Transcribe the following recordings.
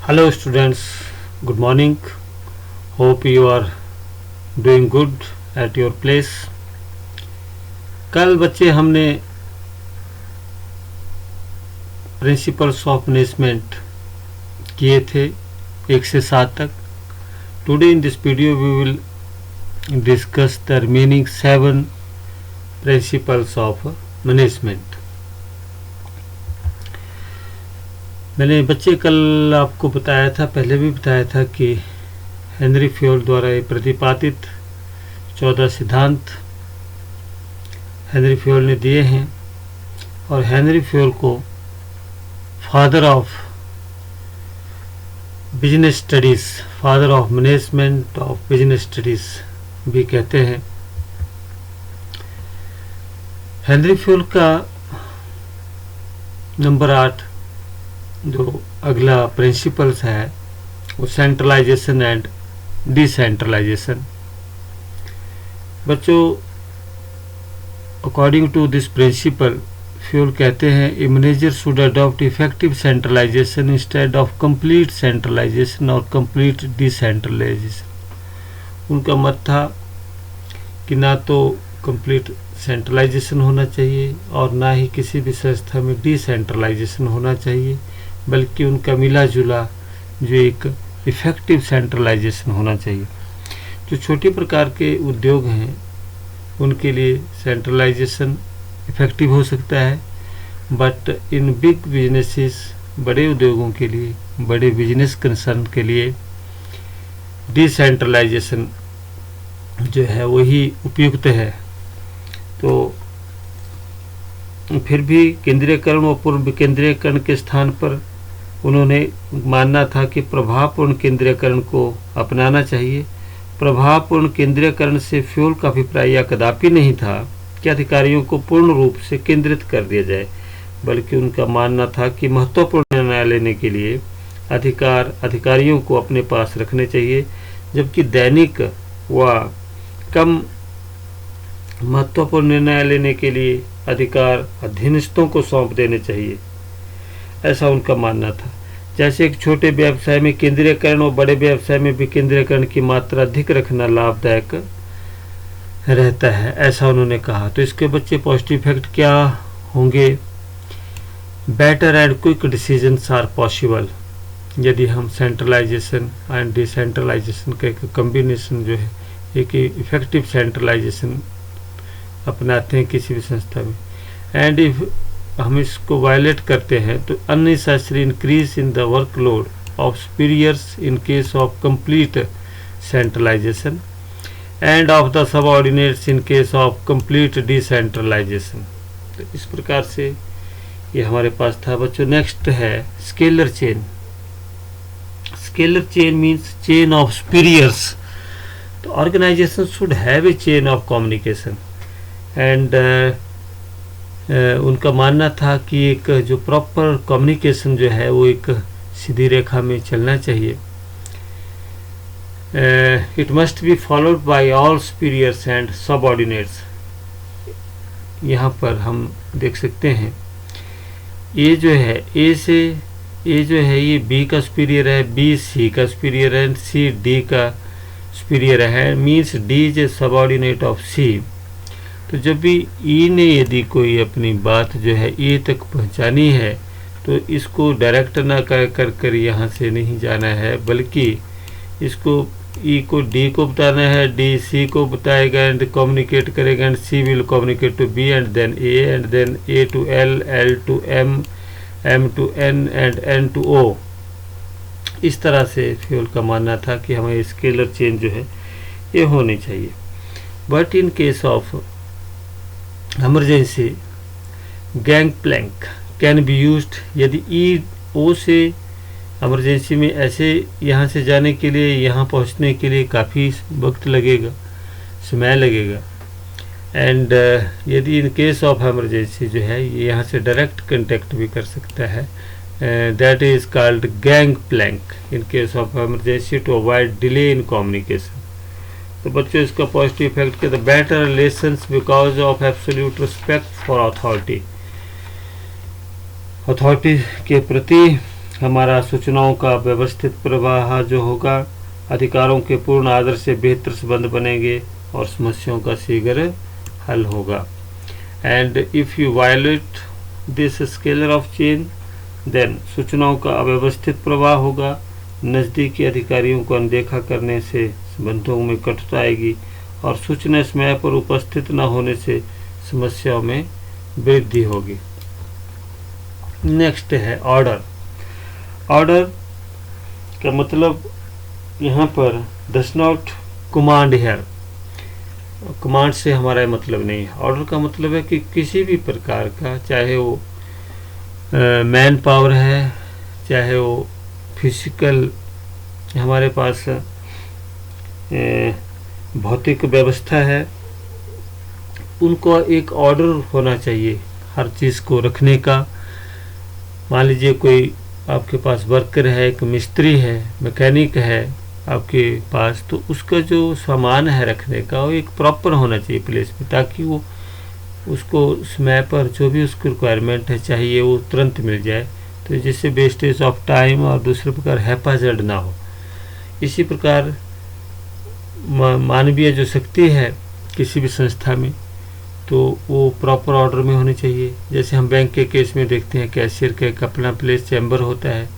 Hello students, good morning. Hope you are doing good at your place. कल बच्चे हमने principles of management किए थे 1 से 7 तक. Today in this video we will discuss the remaining 7 principles of management. मैंने बच्चे कल आपको बताया था, पहले भी बताया था कि हेनरी फ्योल द्वारा ये प्रतिपादित 14 सिद्धांत हेनरी फ्योल ने दिए हैं और हेनरी फ्योल को father of business studies, father of management of business studies भी कहते हैं. हेनरी फ्योल का नंबर 8 जो अगला प्रिंसिपल्स है वो सेंट्रलाइजेशन एंड डिसेंट्रलाइजेशन. बच्चों, according to this principle Fayol कहते हैं a manager should adopt effective centralisation instead of complete centralisation और कंप्लीट डिसेंट्रलाइजेशन. उनका मत था कि ना तो कंप्लीट सेंट्रलाइजेशन होना चाहिए और ना ही किसी भी संस्था में डिसेंट्रलाइजेशन होना चाहिए, बल्कि उनका मिला जुला जो एक इफ़ेक्टिव सेंट्रलाइजेशन होना चाहिए. जो छोटे प्रकार के उद्योग हैं उनके लिए सेंट्रलाइजेशन इफ़ेक्टिव हो सकता है, बट इन बिग बिजनेसेस, बड़े उद्योगों के लिए, बड़े बिजनेस कंसर्न के लिए डिसेंट्रलाइजेशन जो है वही उपयुक्त है. तो फिर भी केंद्रीयकरण और पूर्ण विकेंद्रीयकरण के स्थान पर उन्होंने मानना था कि प्रभावपूर्ण केंद्रीयकरण को अपनाना चाहिए. प्रभावपूर्ण केंद्रीयकरण से फ्योल का अभिप्राय यह कदापि नहीं था कि अधिकारियों को पूर्ण रूप से केंद्रित कर दिया जाए, बल्कि उनका मानना था कि महत्वपूर्ण निर्णय लेने के लिए अधिकारियों को अपने पास रखने चाहिए, जबकि दैनिक व कम महत्वपूर्ण निर्णय लेने के लिए अधिकार अधीनस्थों को सौंप देने चाहिए. ऐसा उनका मानना था. जैसे एक छोटे व्यवसाय में केंद्रीयकरण और बड़े व्यवसाय में विकेंद्रीयकरण की मात्रा अधिक रखना लाभदायक रहता है, ऐसा उन्होंने कहा. तो इसके बच्चे पॉजिटिव इफेक्ट क्या होंगे? Better and quick decisions are possible. यदि हम सेंट्रलाइजेशन एंड डिसेंट्रलाइजेशन का एक कम्बिनेशन जो है, एक इफेक्टिव सेंट्रलाइजेशन अपनाते हैं किसी भी संस्था में, एंड इफ हम इसको वायलेट करते हैं तो unnecessary increase in the workload of superiors in case of complete centralization and of the subordinates in case of complete decentralization. तो इस प्रकार से ये हमारे पास था. बच्चों, नेक्स्ट है scalar chain. Scalar chain means chain of superiors. तो organisation should have a chain of communication and उनका मानना था कि एक जो प्रॉपर कम्युनिकेशन जो है वो एक सीधी रेखा में चलना चाहिए. It must be followed by all superiors and subordinates. यहाँ पर हम देख सकते हैं ए जो है, ए से ए जो है ये बी का सुपीरियर है, बी सी का सुपीरियर है, सी डी का सुपीरियर है, means D is a subordinate of C. तो जब भी ई ने यदि कोई अपनी बात जो है ए तक पहुंचानी है तो इसको डायरेक्ट ना कर यहाँ से नहीं जाना है, बल्कि इसको ई को डी को बताना है, डी सी को बताएगा एंड कम्युनिकेट करेगा, and C will communicate to B and then A and then A to L, L to M, M to N and N to O. इस तरह से फ्योल का मानना था कि हमें स्केलर चेन जो है ये होनी चाहिए. But in case of emergency gang plank can be used. यदि ई ओ से इमरजेंसी में ऐसे यहाँ से जाने के लिए, यहाँ पहुँचने के लिए काफ़ी वक्त लगेगा, समय लगेगा, एंड यदि इन केस ऑफ इमरजेंसी जो है ये यहाँ से डायरेक्ट कांटेक्ट भी कर सकता है, that is called gang plank in case of emergency to avoid delay in communication. तो बच्चों, इसका पॉजिटिव इफेक्ट के the better relations because of absolute respect for authority. Authority के प्रति हमारा सूचनाओं का व्यवस्थित प्रवाह जो होगा, अधिकारों के पूर्ण आदर से बेहतर संबंध बनेंगे और समस्याओं का शीघ्र हल होगा। And if you violate this scalar of chain then सूचनाओं का अव्यवस्थित प्रवाह होगा, नज़दीकी अधिकारियों को अनदेखा करने से संबंधों में कटुता आएगी और सूचना समय पर उपस्थित न होने से समस्याओं में वृद्धि होगी। नेक्स्ट है ऑर्डर। ऑर्डर का मतलब यहाँ पर डज नॉट कमांड है, कमांड से हमारा मतलब नहीं है। ऑर्डर का मतलब है कि किसी भी प्रकार का, चाहे वो मैन पावर है, चाहे वो फिजिकल हमारे पास भौतिक व्यवस्था है, उनको एक ऑर्डर होना चाहिए हर चीज़ को रखने का। मान लीजिए कोई आपके पास वर्कर है, एक मिस्त्री है, मैकेनिक है आपके पास, तो उसका जो सामान है रखने का वो एक प्रॉपर होना चाहिए प्लेस पे, ताकि वो उसको समय पर जो भी उसकी रिक्वायरमेंट है चाहिए वो तुरंत मिल जाए, तो जिससे वेस्टेज ऑफ टाइम और दूसरे प्रकार हैपाजर्ड ना हो। इसी प्रकार मानवीय जो शक्ति है किसी भी संस्था में, तो वो प्रॉपर ऑर्डर में होनी चाहिए। जैसे हम बैंक के केस में देखते हैं, कैशियर का एक अपना प्लेस चैम्बर होता है,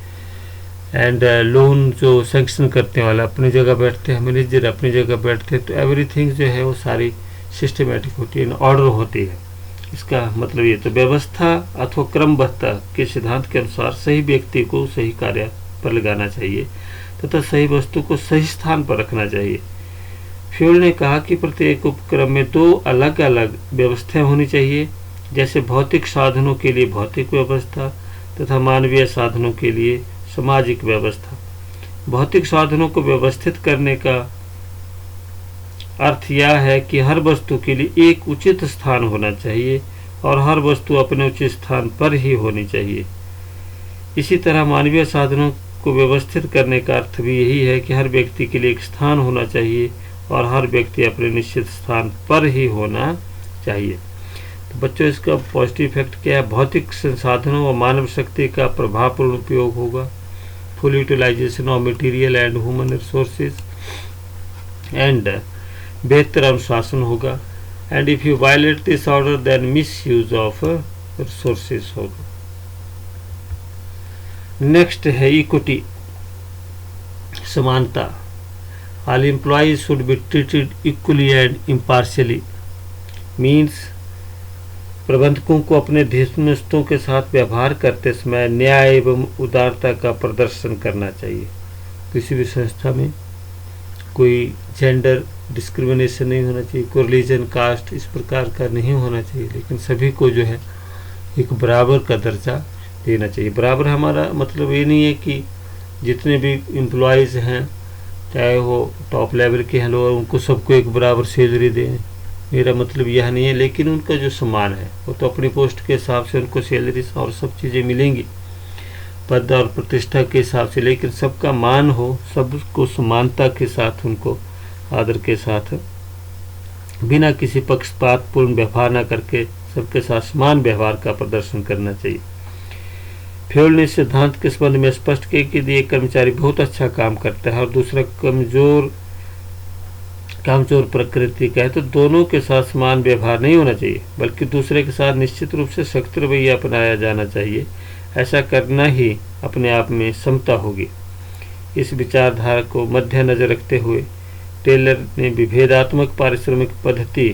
एंड लोन जो सैंक्शन करते वाला अपनी जगह बैठते हैं, मैनेजर अपनी जगह बैठते हैं, तो एवरीथिंग जो है वो सारी सिस्टमेटिक होती है, ऑर्डर होती है। इसका मतलब ये तो व्यवस्था अथवा क्रमबद्धता के सिद्धांत के अनुसार सही व्यक्ति को सही कार्य पर लगाना चाहिए तथा सही वस्तु को सही स्थान पर रखना चाहिए। फ्यूल ने कहा कि प्रत्येक उपक्रम में दो अलग अलग व्यवस्थाएं होनी चाहिए, जैसे भौतिक साधनों के लिए भौतिक व्यवस्था तथा मानवीय साधनों के लिए सामाजिक व्यवस्था। भौतिक साधनों को व्यवस्थित करने का अर्थ यह है कि हर वस्तु के लिए एक उचित स्थान होना चाहिए और हर वस्तु अपने उचित स्थान पर ही होनी चाहिए। इसी तरह मानवीय साधनों को व्यवस्थित करने का अर्थ भी यही है कि हर व्यक्ति के लिए एक स्थान होना चाहिए और हर व्यक्ति अपने निश्चित स्थान पर ही होना चाहिए। तो बच्चों, इसका पॉजिटिव इफेक्ट क्या है? भौतिक संसाधनों और मानव शक्ति का प्रभावपूर्ण उपयोग होगा, full utilization of material and human resources, and बेहतर अनुशासन होगा। And if you violate this order then misuse of resources होगा। नेक्स्ट है इक्विटी, समानता। All employees should be treated equally and impartially. Means प्रबंधकों को अपने अधीनस्थों के साथ व्यवहार करते समय न्याय एवं उदारता का प्रदर्शन करना चाहिए। किसी भी संस्था में कोई जेंडर डिस्क्रिमिनेशन नहीं होना चाहिए, कोई रिलीजन, कास्ट इस प्रकार का नहीं होना चाहिए, लेकिन सभी को जो है एक बराबर का दर्जा देना चाहिए। बराबर हमारा मतलब ये नहीं है कि जितने भी एम्प्लॉयज़ हैं, चाहे वो टॉप लेवल के हैं लोग, उनको सबको एक बराबर सैलरी दें, मेरा मतलब यह नहीं है। लेकिन उनका जो सम्मान है वो तो अपनी पोस्ट के हिसाब से उनको सैलरी और सब चीज़ें मिलेंगी, पद और प्रतिष्ठा के हिसाब से, लेकिन सबका मान हो, सबको समानता के साथ, उनको आदर के साथ, बिना किसी पक्षपातपूर्ण व्यवहार न करके सबके साथ समान व्यवहार का प्रदर्शन करना चाहिए। फ्यूल ने सिद्धांत के संबंध में स्पष्ट किया कि एक कर्मचारी बहुत अच्छा काम करता है और दूसरा कामचोर प्रकृति का है, तो दोनों के साथ समान व्यवहार नहीं होना चाहिए, बल्कि दूसरे के साथ निश्चित रूप से सख्त रवैया अपनाया जाना चाहिए। ऐसा करना ही अपने आप में समता होगी। इस विचारधारा को मद्देनजर रखते हुए टेलर ने विभेदात्मक पारिश्रमिक पद्धति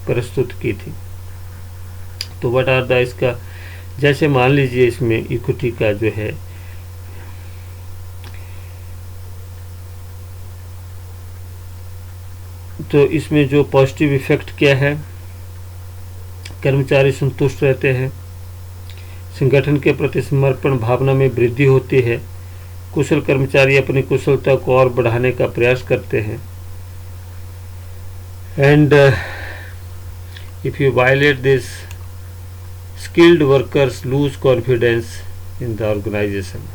प्रस्तुत की थी। तो व्हाट आर द इसका, जैसे मान लीजिए इसमें इक्विटी का जो है तो इसमें जो पॉजिटिव इफेक्ट क्या है, कर्मचारी संतुष्ट रहते हैं, संगठन के प्रति समर्पण भावना में वृद्धि होती है, कुशल कर्मचारी अपनी कुशलता को और बढ़ाने का प्रयास करते हैं, and if you violate this skilled workers lose confidence in the organization.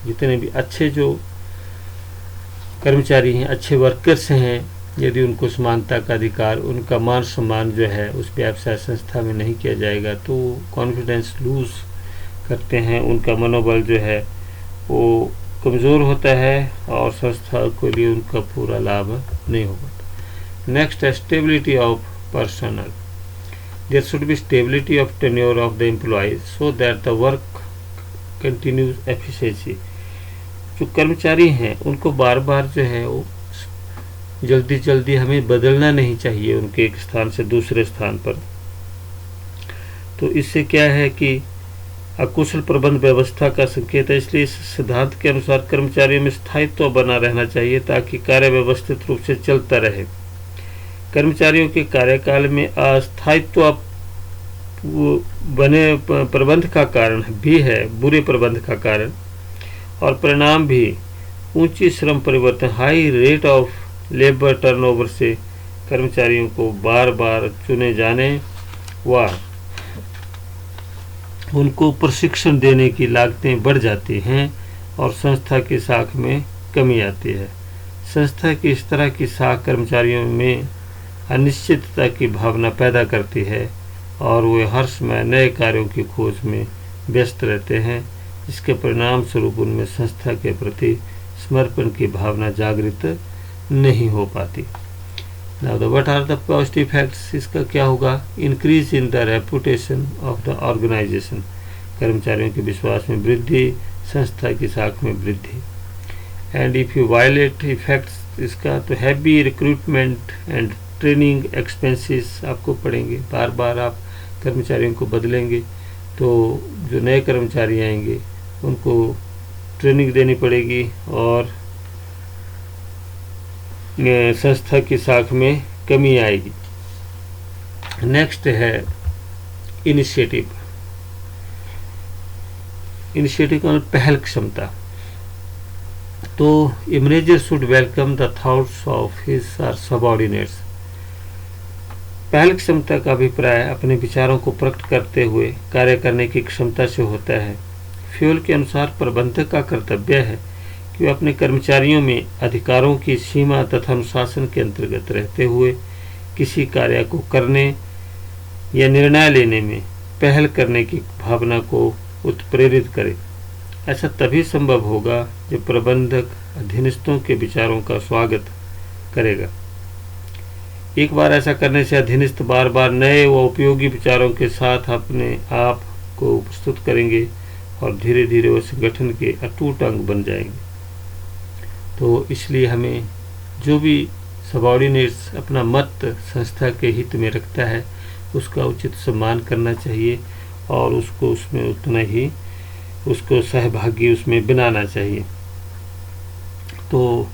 जितने भी अच्छे जो कर्मचारी हैं, अच्छे वर्कर्स हैं, यदि उनको समानता का अधिकार, उनका मान सम्मान जो है उस व्यवसाय संस्था में नहीं किया जाएगा, तो कॉन्फिडेंस लूज करते हैं, उनका मनोबल जो है वो कमज़ोर होता है और संस्था के लिए उनका पूरा लाभ नहीं हो पाता। नेक्स्ट है stability of personnel. There should be stability of tenure of the employees so that the work continues efficiency. जो कर्मचारी हैं उनको बार बार जो है वो जल्दी जल्दी हमें बदलना नहीं चाहिए उनके एक स्थान से दूसरे स्थान पर। तो इससे क्या है कि अकुशल प्रबंध व्यवस्था का संकेत है। इसलिए इस सिद्धांत के अनुसार कर्मचारियों में स्थायित्व बना रहना चाहिए ताकि कार्य व्यवस्थित रूप से चलता रहे। कर्मचारियों के कार्यकाल में अस्थायित्व बने प्रबंध का कारण भी है, बुरे प्रबंध का कारण, और परिणाम भी ऊंची श्रम परिवर्तन, high rate of labour turnover से कर्मचारियों को बार बार चुने जाने व उनको प्रशिक्षण देने की लागतें बढ़ जाती हैं और संस्था की साख में कमी आती है। संस्था की इस तरह की साख कर्मचारियों में अनिश्चितता की भावना पैदा करती है और वे हर समय नए कार्यों की खोज में व्यस्त रहते हैं। इसके परिणाम स्वरूप उनमें संस्था के प्रति समर्पण की भावना जागृत नहीं हो पाती। Now the what are the positive effects. इसका क्या होगा? Increase in the reputation of the organization. कर्मचारियों के विश्वास में वृद्धि, संस्था की साख में वृद्धि। And if you violate effects इसका, तो heavy recruitment and training expenses आपको पड़ेंगे। बार बार आप कर्मचारियों को बदलेंगे तो जो नए कर्मचारी आएंगे उनको ट्रेनिंग देनी पड़ेगी और संस्था की साख में कमी आएगी। नेक्स्ट है इनिशिएटिव। इनिशिएटिव का पहल क्षमता। तो a manager should welcome the thoughts of his और सबऑर्डिनेट्स। पहल क्षमता का अभिप्राय अपने विचारों को प्रकट करते हुए कार्य करने की क्षमता से होता है। फ्यूल के अनुसार प्रबंधक का कर्तव्य है कि वे अपने कर्मचारियों में अधिकारों की सीमा तथा अनुशासन के अंतर्गत रहते हुए किसी कार्य को करने या निर्णय लेने में पहल करने की भावना को उत्प्रेरित करे। ऐसा तभी संभव होगा जब प्रबंधक अधीनस्थों के विचारों का स्वागत करेगा। एक बार ऐसा करने से अधीनस्थ बार बार नए व उपयोगी विचारों के साथ अपने आप को प्रस्तुत करेंगे और धीरे धीरे वो संगठन के अटूट अंग बन जाएंगे। तो इसलिए हमें जो भी सबऑर्डिनेट्स अपना मत संस्था के हित में रखता है उसका उचित सम्मान करना चाहिए और उसको उसमें उतना ही उसको सहभागी उसमें बनाना चाहिए। तो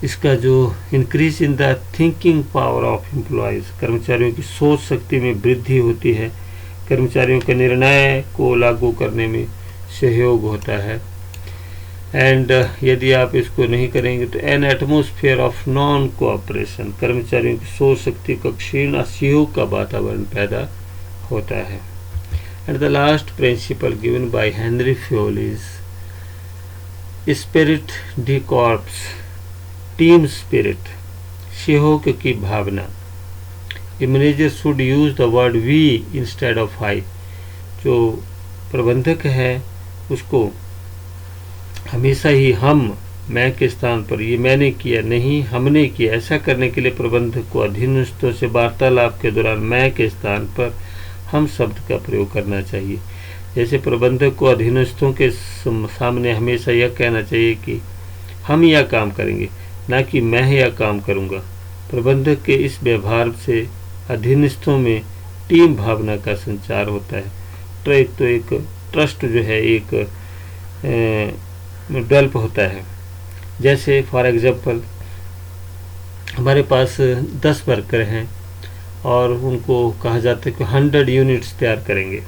इसका जो increase in the thinking power of employees, कर्मचारियों की सोच शक्ति में वृद्धि होती है। कर्मचारियों के निर्णय को लागू करने में सहयोग होता है। एंड यदि आप इसको नहीं करेंगे तो an atmosphere of non cooperation, कर्मचारियों की सोच शक्ति का क्षीण असहयोग का वातावरण पैदा होता है। And the last principle given by Henri Fayol is spirit de corps, team spirit, सहयोग की भावना। A manager should use the word we instead of I. जो प्रबंधक है उसको हमेशा ही हम, मैं के स्थान पर ये मैंने किया नहीं हमने किया, ऐसा करने के लिए प्रबंधक को अधीनस्थों से वार्तालाप के दौरान मैं के स्थान पर हम शब्द का प्रयोग करना चाहिए। जैसे प्रबंधक को अधीनस्थों के सामने हमेशा यह कहना चाहिए कि हम यह काम करेंगे, ना कि मैं यह काम करूंगा। प्रबंधक के इस व्यवहार से अधीनस्थों में टीम भावना का संचार होता है। तो एक ट्रस्ट जो है एक डेवलप होता है। जैसे फॉर एग्जांपल हमारे पास 10 वर्कर हैं और उनको कहा जाता है कि 100 यूनिट्स तैयार करेंगे।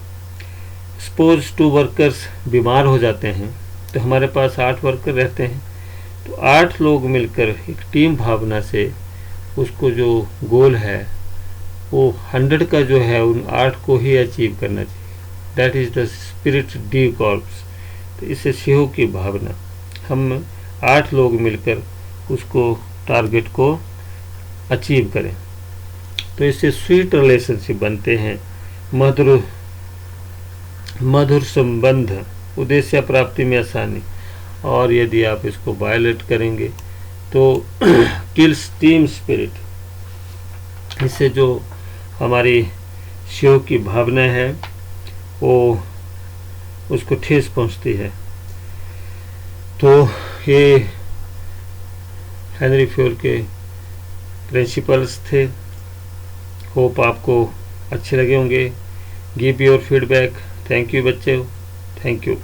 सपोज 2 वर्कर्स बीमार हो जाते हैं तो हमारे पास 8 वर्कर रहते हैं। तो 8 लोग मिलकर एक टीम भावना से उसको जो गोल है वो 100 का जो है उन 8 को ही अचीव करना चाहिए। That is the spirit de corps. तो इससे सहयोग की भावना, हम 8 लोग मिलकर उसको टारगेट को अचीव करें। तो इससे स्वीट रिलेशनशिप बनते हैं, मधुर संबंध, उद्देश्य प्राप्ति में आसानी और यदि आप इसको वायलेट करेंगे तो किल्स टीम स्पिरिट। इससे जो हमारी सहयोग की भावना है वो उसको ठेस पहुंचती है। तो ये हेनरी फ्योल के प्रिंसिपल्स थे। होप आपको अच्छे लगे होंगे। Give your feedback. Thank you बच्चों, थैंक यू।